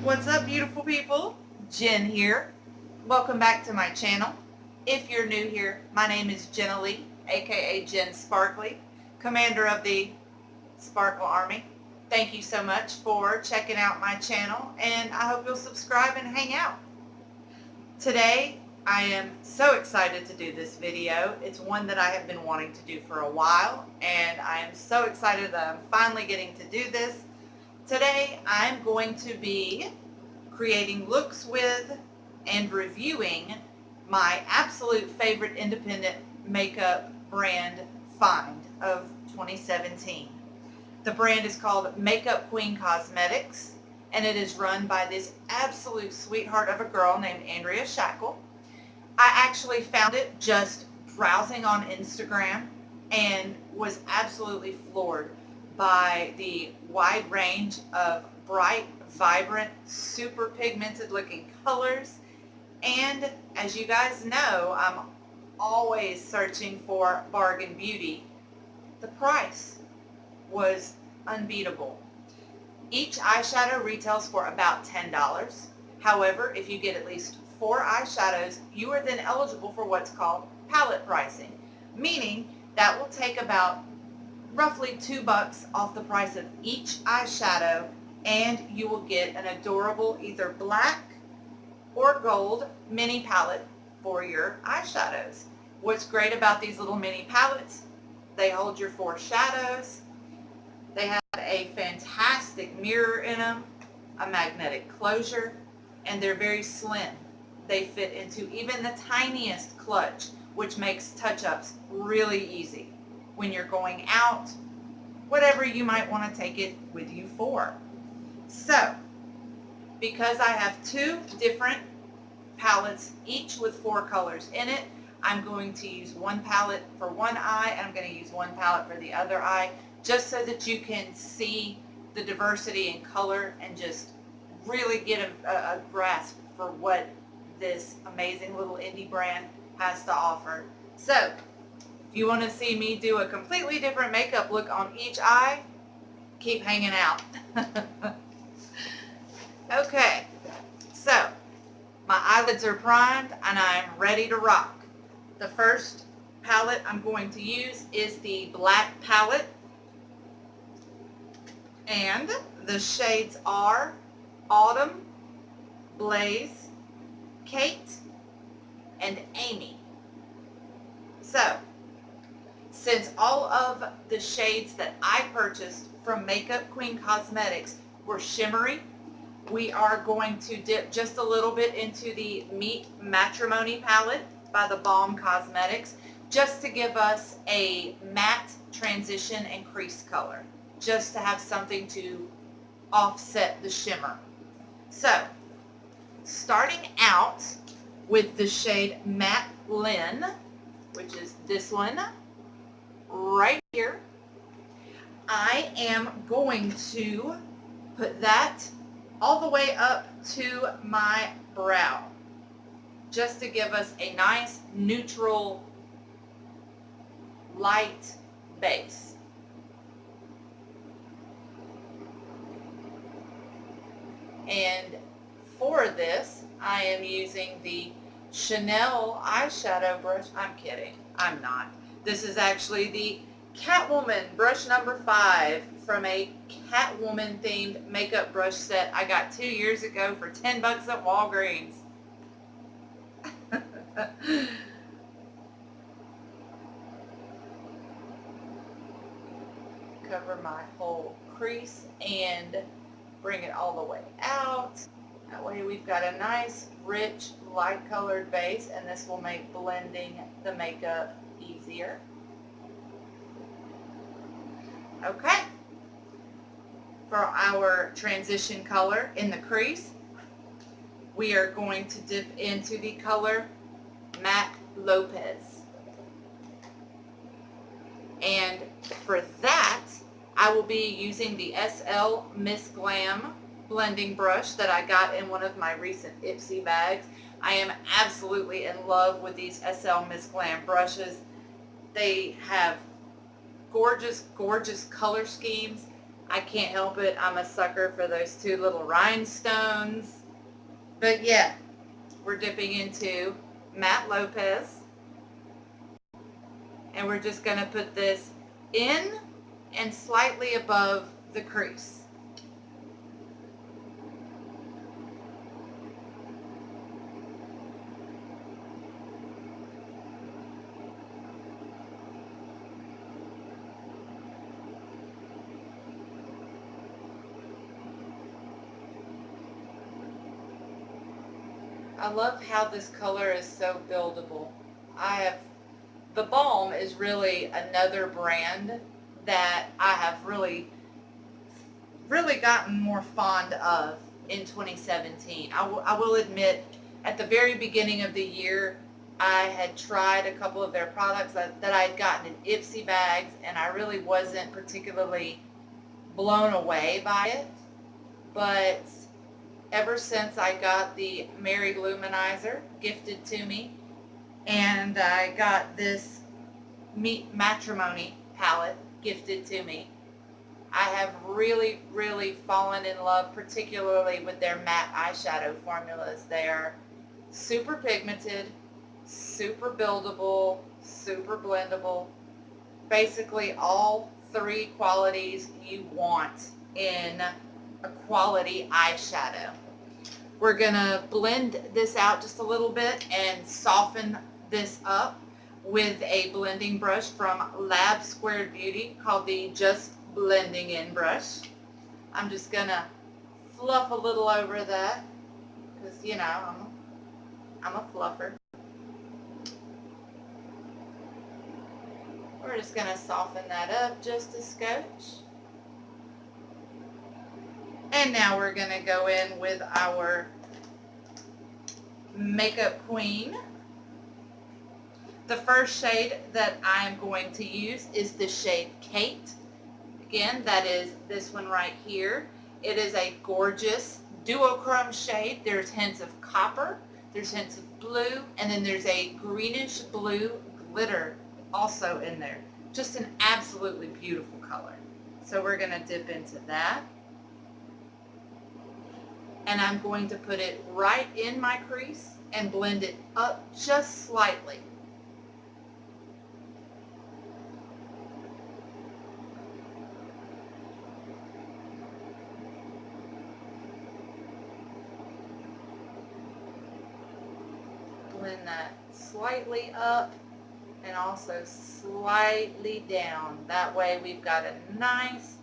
What's up, beautiful people? Jen here. Welcome back to my channel. If you're new here, my name is Jenna Lee, aka Jen Sparkly, commander of the Sparkle Army. Thank you so much for checking out my channel, and I hope you'll subscribe and hang out. Today, I am so excited to do this video. It's one that I have been wanting to do for a while, and I am so excited that I'm finally getting to do this. Today, I'm going to be creating looks with and reviewing my absolute favorite independent makeup brand find of 2017. The brand is called Makeup Queen Cosmetics, and it is run by this absolute sweetheart of a girl named Andrea Shackle. I actually found it just browsing on Instagram and was absolutely floored by the wide range of bright, vibrant, super pigmented looking colors. And as you guys know, I'm always searching for bargain beauty. The price was unbeatable. Each eyeshadow retails for about $10. However, if you get at least 4 eyeshadows, you are then eligible for what's called palette pricing, meaning that will take about roughly $2 off the price of each eyeshadow, and you will get an adorable either black or gold mini palette for your eyeshadows. What's great about these little mini palettes, they hold your 4 shadows. They have a fantastic mirror in them, a magnetic closure, and they're very slim. They fit into even the tiniest clutch, which makes touch-ups really easy when you're going out, whatever you might want to take it with you for. So, because I have 2 different palettes, each with 4 colors in it, I'm going to use one palette for one eye, and I'm going to use one palette for the other eye, just so that you can see the diversity in color and just really get a grasp for what this amazing little indie brand has to offer. So, if you want to see me do a completely different makeup look on each eye, keep hanging out. Okay, so my eyelids are primed and I'm ready to rock. The first palette I'm going to use is the black palette, and the shades are Autumn, Blaze, Kate, and Amy. So, since all of the shades that I purchased from Makeup Queen Cosmetics were shimmery, we are going to dip just a little bit into the Meet Matrimony palette by the Balm Cosmetics, just to give us a matte transition and crease color, just to have something to offset the shimmer. So, starting out with the shade Matte Lynn, which is this one right here, I am going to put that all the way up to my brow, just to give us a nice neutral light base. And for this, I am using the Chanel eyeshadow brush. I'm kidding. I'm not. This is actually the Catwoman brush number 5 from a Catwoman themed makeup brush set I got 2 years ago for $10 at Walgreens. Cover my whole crease and bring it all the way out. That way we've got a nice, rich, light colored base, and this will make blending the makeup easier. Okay. For our transition color in the crease, we are going to dip into the color Matte Lopez. And for that, I will be using the SL Miss Glam blending brush that I got in one of my recent Ipsy bags. I am absolutely in love with these SL Miss Glam brushes. They have gorgeous, gorgeous color schemes. I can't help it. I'm a sucker for those two little rhinestones. But yeah, we're dipping into Matte Lopez. And we're just going to put this in and slightly above the crease. I love how this color is so buildable. The Balm is really another brand that I have really gotten more fond of in 2017. I will admit, at the very beginning of the year, I had tried a couple of their products that I had gotten in Ipsy bags, and I really wasn't particularly blown away by it. But ever since I got the Married Luminizer gifted to me, and I got this Matrimony palette gifted to me, I have really fallen in love, particularly with their matte eyeshadow formulas. They are super pigmented, super buildable, super blendable. Basically all three qualities you want in a quality eyeshadow. We're going to blend this out just a little bit and soften this up with a blending brush from Lab Squared Beauty called the Just Blending In brush. I'm just going to fluff a little over that because, you know, I'm a fluffer. We're just going to soften that up just a scotch. And now we're going to go in with our Makeup Queen. The first shade that I'm going to use is the shade Kate. Again, that is this one right here. It is a gorgeous duochrome shade. There's hints of copper, there's hints of blue, and then there's a greenish blue glitter also in there. Just an absolutely beautiful color. So we're going to dip into that. And I'm going to put it right in my crease and blend it up just slightly. Blend that slightly up and also slightly down. That way we've got a nice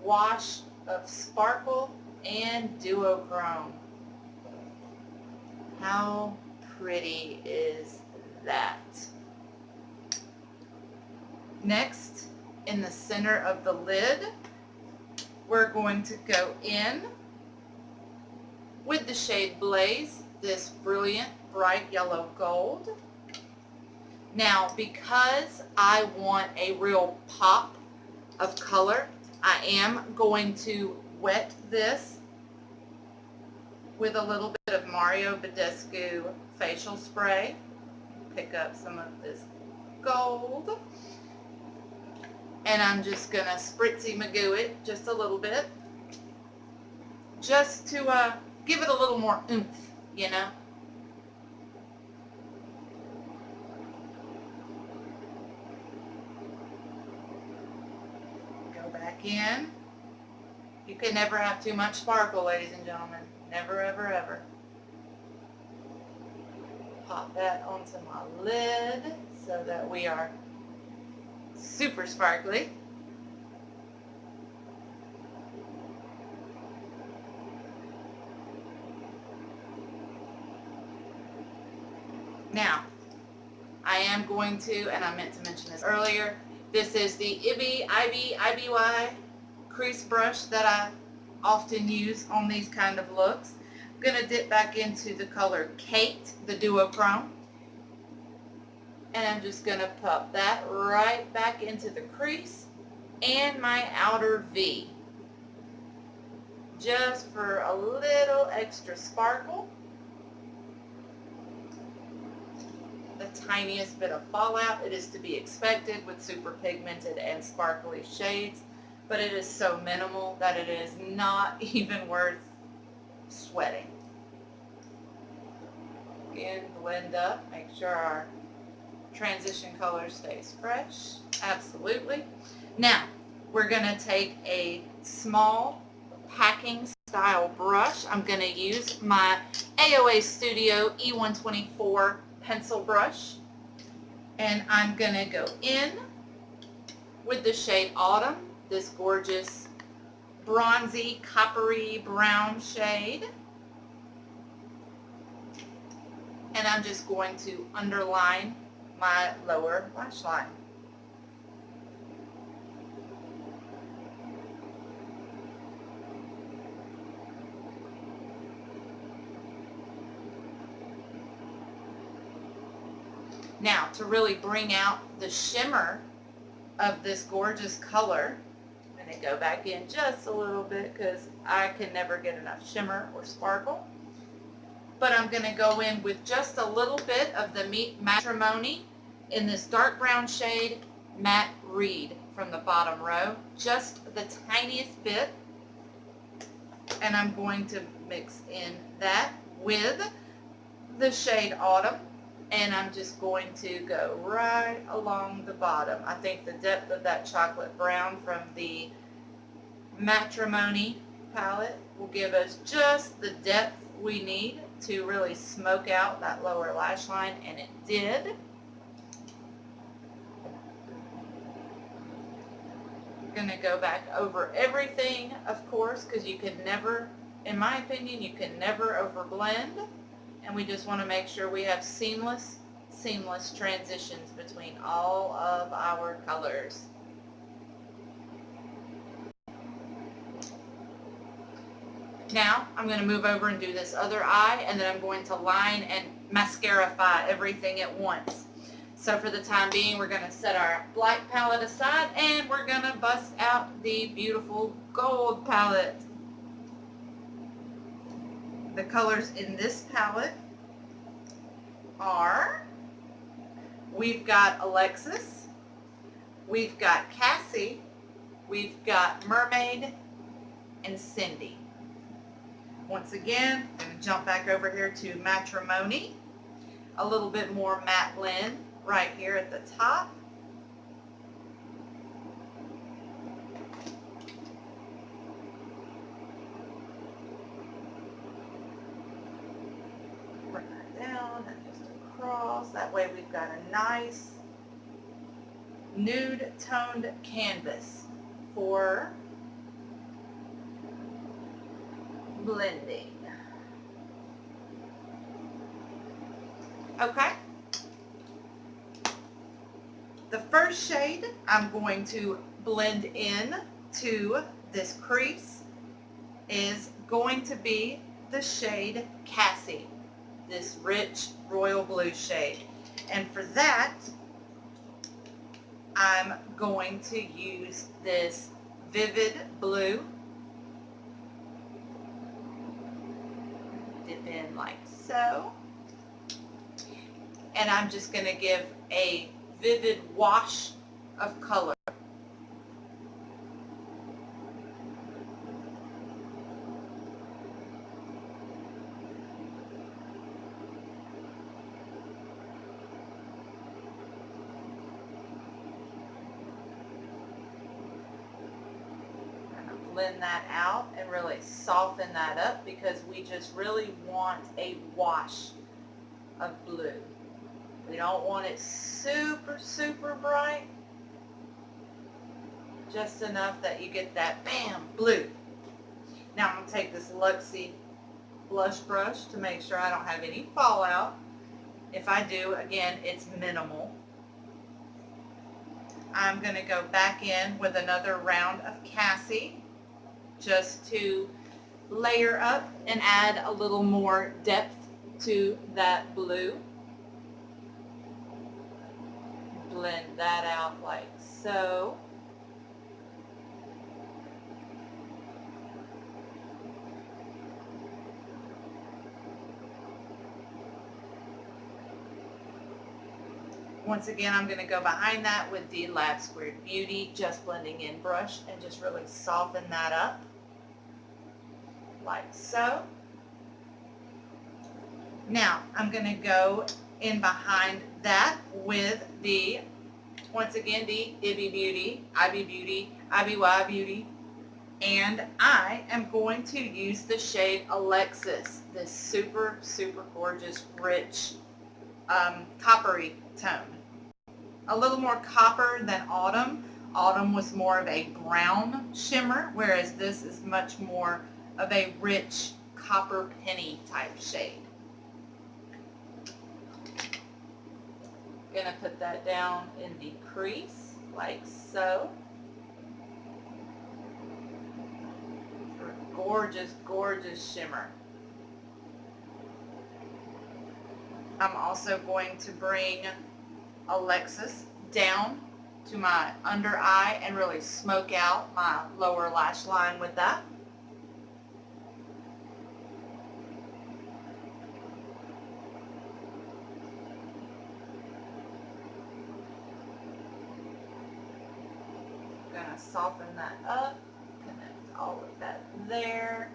wash of sparkle and duochrome. How pretty is that? Next, in the center of the lid, we're going to go in with the shade Blaze, this brilliant bright yellow gold. Now, because I want a real pop of color, I am going to wet this with a little bit of Mario Badescu facial spray. Pick up some of this gold. And I'm just going to spritzy magoo it just a little bit. Just to give it a little more oomph, you know. Go back in. You can never have too much sparkle, ladies and gentlemen. Never, ever, ever. Pop that onto my lid so that we are super sparkly. Now, I am going to, and I meant to mention this earlier, this is the IBY crease brush that I often use on these kind of looks. I'm going to dip back into the color Kate, the duochrome, and I'm just going to pop that right back into the crease and my outer V, just for a little extra sparkle. The tiniest bit of fallout. It is to be expected with super pigmented and sparkly shades. but it is so minimal that it is not even worth sweating. Again, blend up, make sure our transition color stays fresh. Absolutely. Now, we're going to take a small packing style brush. I'm going to use my AOA Studio E124 pencil brush, and I'm going to go in with the shade Autumn, this gorgeous bronzy coppery brown shade, and I'm just going to underline my lower lash line. Now, to really bring out the shimmer of this gorgeous color, I'm going to go back in just a little bit because I can never get enough shimmer or sparkle. But I'm going to go in with just a little bit of the Matrimony in this dark brown shade, Matte Reed, from the bottom row, just the tiniest bit. And I'm going to mix in that with the shade Autumn, and I'm just going to go right along the bottom. I think the depth of that chocolate brown from the Matrimony palette will give us just the depth we need to really smoke out that lower lash line, and it did. I'm going to go back over everything, of course, because you can never, in my opinion, you can never overblend, and we just want to make sure we have seamless transitions between all of our colors. Now, I'm going to move over and do this other eye, and then I'm going to line and mascarify everything at once. So for the time being, we're going to set our black palette aside, and we're going to bust out the beautiful gold palette. The colors in this palette are, we've got Alexis, we've got Cassie, we've got Mermaid, and Cindy. Once again, I'm going to jump back over here to Matrimony. A little bit more matte blend right here at the top. Bring that down and just across. That way we've got a nice nude toned canvas for blending. Okay. The first shade I'm going to blend in to this crease is going to be the shade Cassie, this rich royal blue shade. And for that, I'm going to use this vivid blue. Dip in like so. And I'm just going to give a vivid wash of color. Blend that out and really soften that up because we just really want a wash of blue. We don't want it super, super bright. Just enough that you get that bam, blue. Now I'm going to take this Luxie blush brush to make sure I don't have any fallout. If I do, again, it's minimal. I'm going to go back in with another round of Cassie just to layer up and add a little more depth to that blue. Blend that out like so. Once again, I'm going to go behind that with the Lab Squared Beauty Just Blending In brush and just really soften that up like so. Now, I'm going to go in behind that with the, once again, the Ibby Beauty, IBY Beauty, and I am going to use the shade Alexis, this super, super gorgeous, rich, coppery tone. A little more copper than Autumn. Autumn was more of a brown shimmer, whereas this is much more of a rich copper penny type shade. Gonna put that down in the crease like so. For a gorgeous, gorgeous shimmer. I'm also going to bring Alexis down to my under eye and really smoke out my lower lash line with that. Gonna soften that up, connect all of that there.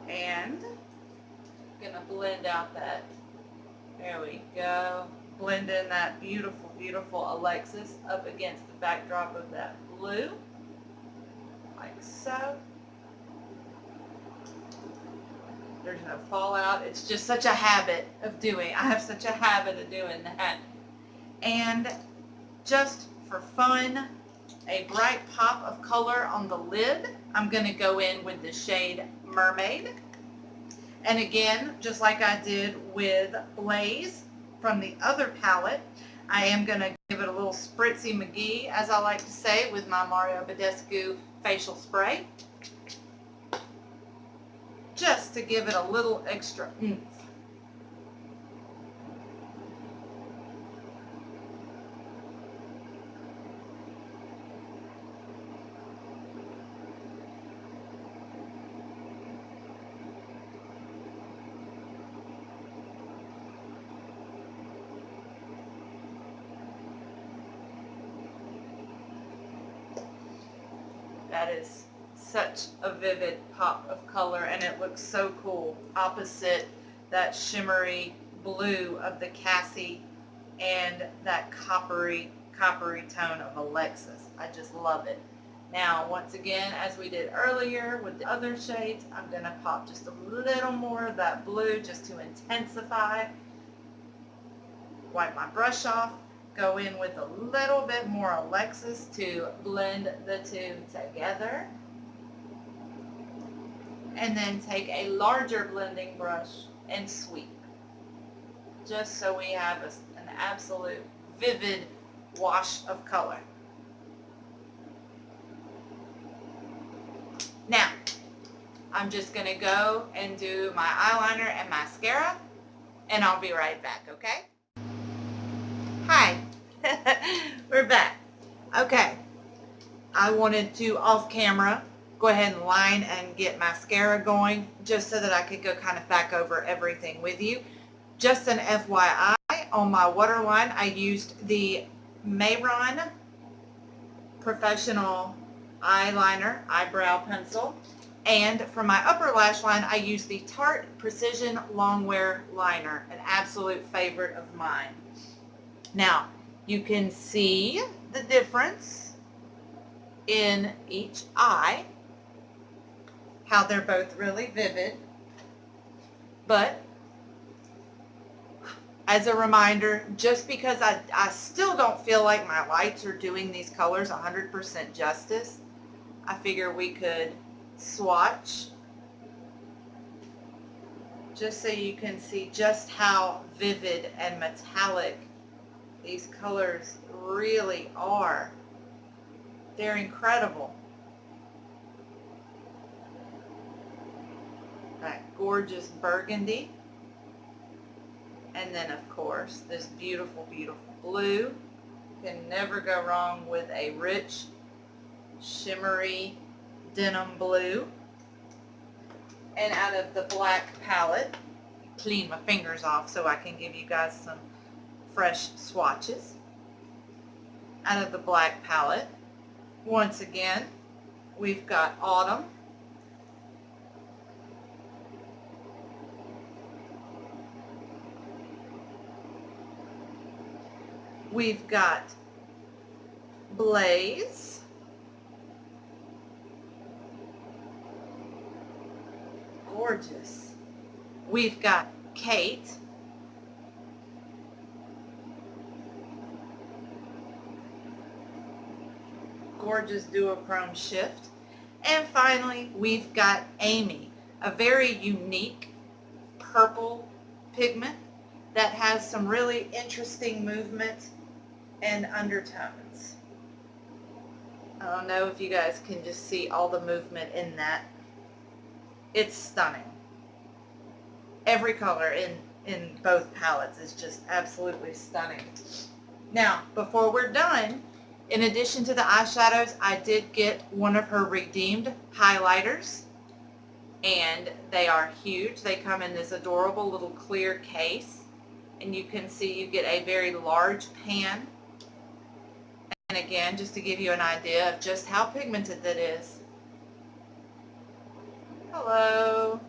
And gonna blend out that, there we go, blend in that beautiful, beautiful Alexis up against the backdrop of that blue, like so. There's no fallout. It's just such a habit of doing. I have such a habit of doing that. And just for fun, a bright pop of color on the lid. I'm going to go in with the shade Mermaid. And again, just like I did with Blaze from the other palette, I am going to give it a little spritzy McGee, as I like to say, with my Mario Badescu facial spray. Just to give it a little extra oomph. That is such a vivid pop of color, and it looks so cool opposite that shimmery blue of the Cassie and that coppery tone of Alexis. I just love it. Now, once again, as we did earlier with the other shades, I'm going to pop just a little more of that blue just to intensify. Wipe my brush off. Go in with a little bit more Alexis to blend the two together. And then take a larger blending brush and sweep. Just so we have an absolute vivid wash of color. Now, I'm just going to go and do my eyeliner and mascara, and I'll be right back, okay? Hi, we're back. Okay, I wanted to, off camera, go ahead and line and get mascara going just so that I could go kind of back over everything with you. Just an FYI, on my waterline, I used the Mayron Professional Eyeliner Eyebrow Pencil. And for my upper lash line, I used the Tarte Precision Longwear Liner, an absolute favorite of mine. Now, you can see the difference in each eye, how they're both really vivid. But as a reminder, just because I still don't feel like my lights are doing these colors 100% justice, I figure we could swatch just so you can see just how vivid and metallic these colors really are. They're incredible. That gorgeous burgundy. And then, of course, this beautiful, beautiful blue. can never go wrong with a rich, shimmery denim blue. And out of the black palette, clean my fingers off so I can give you guys some fresh swatches. Out of the black palette, once again, we've got Autumn. We've got Blaze. Gorgeous. We've got Kate. Gorgeous duochrome shift. And finally, we've got Amy, a very unique purple pigment that has some really interesting movement and undertones. I don't know if you guys can just see all the movement in that. It's stunning. Every color in both palettes is just absolutely stunning. Now, before we're done, in addition to the eyeshadows, I did get one of her redeemed highlighters, and they are huge. They come in this adorable little clear case, and you can see you get a very large pan. And again, just to give you an idea of just how pigmented that is. Hello.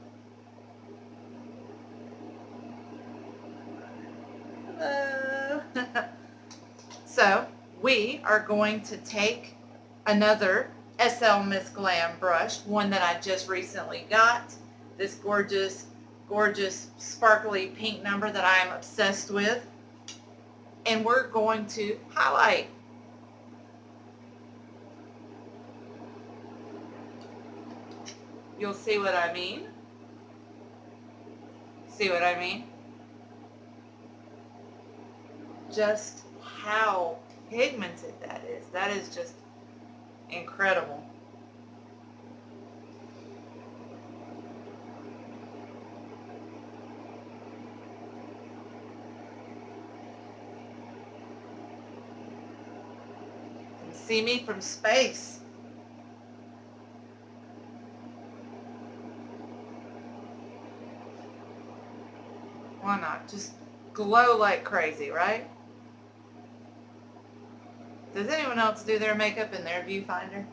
Hello. So we are going to take another SL Miss Glam brush, one that I just recently got. This gorgeous, gorgeous sparkly pink number that I am obsessed with. And we're going to highlight. You'll see what I mean. See what I mean? Just how pigmented that is. That is just incredible. You can see me from space. Why not? Just glow like crazy, right? Does anyone else do their makeup in their viewfinder?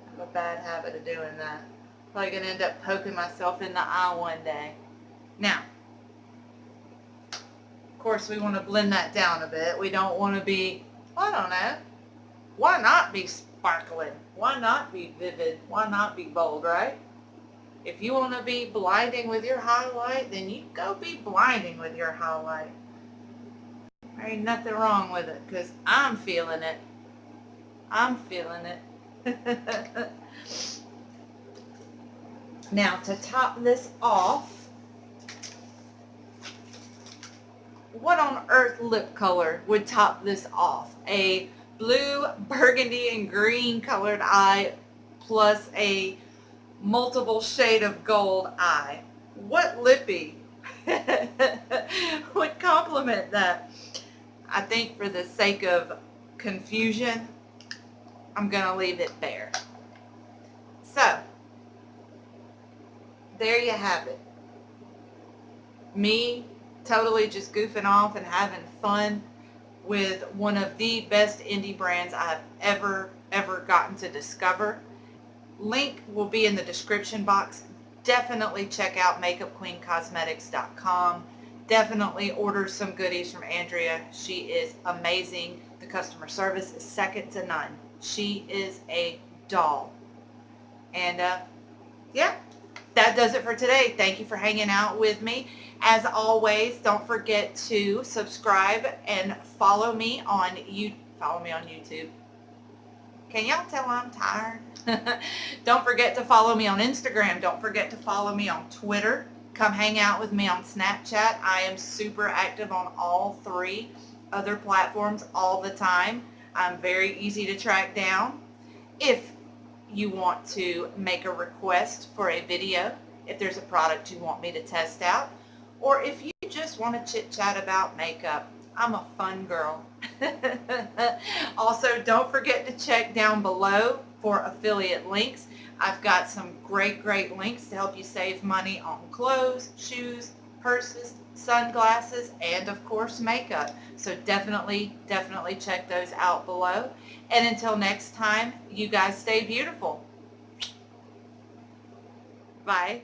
I have a bad habit of doing that. Probably going to end up poking myself in the eye one day. Now, of course, we want to blend that down a bit. We don't want to be, I don't know, why not be sparkling? Why not be vivid? Why not be bold, right? If you want to be blinding with your highlight, then you go be blinding with your highlight. There ain't nothing wrong with it, because I'm feeling it. I'm feeling it. Now, to top this off, what on earth lip color would top this off? A blue, burgundy, and green colored eye plus a multiple shade of gold eye. What lippy would complement that? I think for the sake of confusion, I'm going to leave it there. So, there you have it. Me totally just goofing off and having fun with one of the best indie brands I've ever gotten to discover. Link will be in the description box. Definitely check out makeupqueencosmetics.com. Definitely order some goodies from Andrea. She is amazing. The customer service is second to none. She is a doll. And yeah, that does it for today. Thank you for hanging out with me. As always, don't forget to subscribe and follow me on YouTube. Can y'all tell I'm tired? Don't forget to follow me on Instagram. Don't forget to follow me on Twitter. Come hang out with me on Snapchat. I am super active on all three other platforms all the time. I'm very easy to track down. If you want to make a request for a video, if there's a product you want me to test out, or if you just want to chit chat about makeup, I'm a fun girl. Also, don't forget to check down below for affiliate links. I've got some great links to help you save money on clothes, shoes, purses, sunglasses, and of course makeup. So definitely check those out below. And until next time, you guys stay beautiful. Bye.